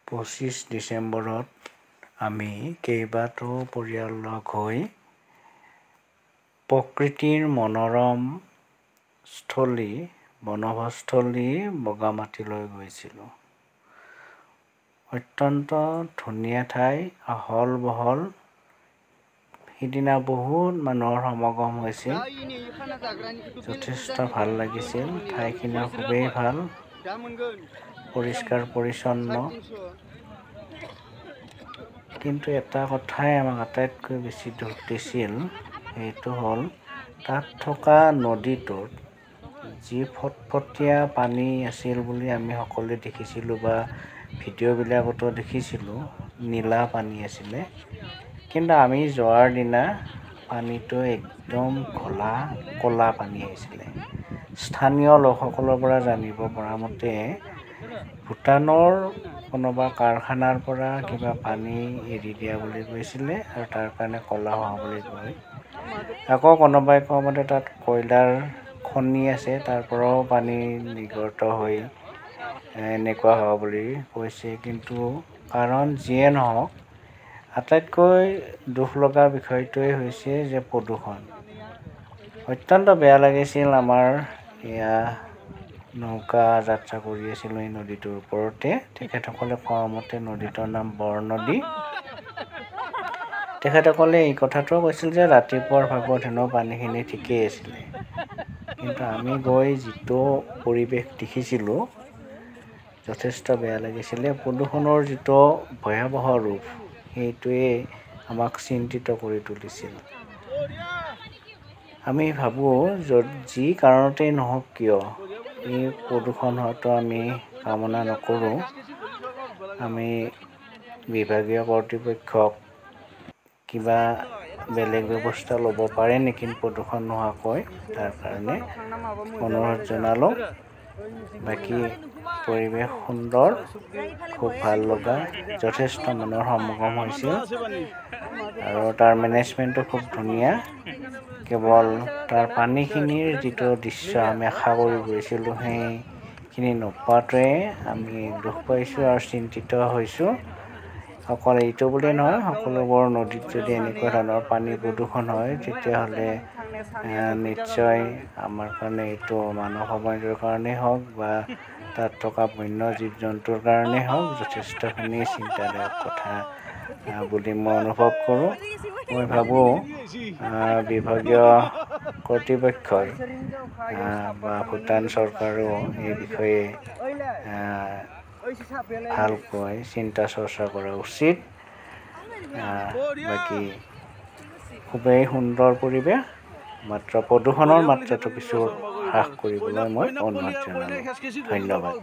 25 ডিচেম্বৰত আমি কেইবাটাও পৰিয়াল লগ হৈ প্ৰকৃতিৰ মনোৰম স্থলী বনভোজস্থলী বগামাটিলৈ গৈছিলোঁ। অত্যন্ত ধুনীয়া ঠাই, আহল বহল। সিদিনা বহুত মানুহৰ সমাগম হৈছিল, যথেষ্ট ভাল লাগিছিল। ঠাইখিনি খুবেই ভাল, পৰিষ্কাৰ পৰিচ্ছন্ন। কিন্তু এটা কথাই আমাক আটাইতকৈ বেছি দুখ দিছিল, সেইটো হ'ল তাত থকা নদীটোত যি ফটফটীয়া পানী আছিল বুলি আমি সকলোৱে দেখিছিলোঁ বা ভিডিঅ'বিলাকতো দেখিছিলোঁ, নীলা পানী আছিলে। কিন্তু আমি যোৱাৰ দিনা পানীটো একদম ক'লা পানী আহিছিলে। স্থানীয় লোকসকলৰ পৰা জানিব পৰা মতে ভূটানৰ কোনোবা কাৰখানাৰ পৰা কিবা পানী এৰি দিয়া বুলি কৈছিলে আৰু তাৰ কাৰণে ক'লা হোৱা বুলি কয়। আকৌ কোনোবাই কোৱা মতে তাত কয়লাৰ খনি আছে, তাৰ পৰাও পানী নিৰ্গত হৈ এনেকুৱা হোৱা বুলি কৈছে। কিন্তু কাৰণ যিয়ে নহওক, আটাইতকৈ দুখ লগা বিষয়টোৱেই হৈছে যে প্ৰদূষণ। অত্যন্ত বেয়া লাগিছিল। আমাৰ এয়া নৌকা যাত্ৰা কৰি আছিলোঁ এই নদীটোৰ ওপৰতে। তেখেতসকলে কোৱা মতে নদীটোৰ নাম বৰনদী। তেখেতসকলে এই কথাটোও কৈছিল যে ৰাতিপুৱাৰ ভাগত হেনো পানীখিনি ঠিকেই আছিলে। কিন্তু আমি গৈ যিটো পৰিৱেশ দেখিছিলোঁ, যথেষ্ট বেয়া লাগিছিলে। প্ৰদূষণৰ যিটো ভয়াৱহ ৰূপ, সেইটোৱে আমাক চিন্তিত কৰি তুলিছিল। আমি ভাবোঁ যি কাৰণতেই নহওক কিয় এই প্ৰদূষণ হোৱাটো আমি কামনা নকৰোঁ। আমি বিভাগীয় কৰ্তৃপক্ষক কিবা বেলেগ ব্যৱস্থা ল'ব পাৰে নেকি প্ৰদূষণ নোহোৱাকৈ, তাৰ কাৰণে অনুৰোধ জনালোঁ। বাকী পৰিৱেশ সুন্দৰ, খুব ভাল লগা, যথেষ্ট মানুহৰ সমাগম হৈছিল আৰু তাৰ মেনেজমেণ্টটো খুব ধুনীয়া। কেৱল তাৰ পানীখিনিৰ যিটো দৃশ্য আমি আশা কৰি গৈছিলোঁ, সেইখিনি নোপোৱাটোৱে আমি দুখ পাইছোঁ আৰু চিন্তিত হৈছোঁ। অকল এইটো বুলিয়ে নহয়, সকলোবোৰ নদীত যদি এনেকুৱা ধৰণৰ পানী প্ৰদূষণ হয়, তেতিয়াহ'লে নিশ্চয় আমাৰ কাৰণে এইটো মানৱ সমাজৰ কাৰণেই হওক বা তাত থকা বন্য জীৱ জন্তুৰ কাৰণেই হওক, যথেষ্টখিনি চিন্তাদায়ক কথা বুলি মই অনুভৱ কৰোঁ। মই ভাবোঁ বিভাগীয় কৰ্তৃপক্ষই বা ভূটান চৰকাৰেও এই বিষয়ে ভালকৈ চিন্তা চৰ্চা কৰা উচিত। বাকী খুবেই সুন্দৰ পৰিৱেশ, মাত্ৰ প্ৰদূষণৰ মাত্ৰাটো কিছু হ্ৰাস কৰিবলৈ মই অনুৰোধ জনালোঁ। ধন্যবাদ।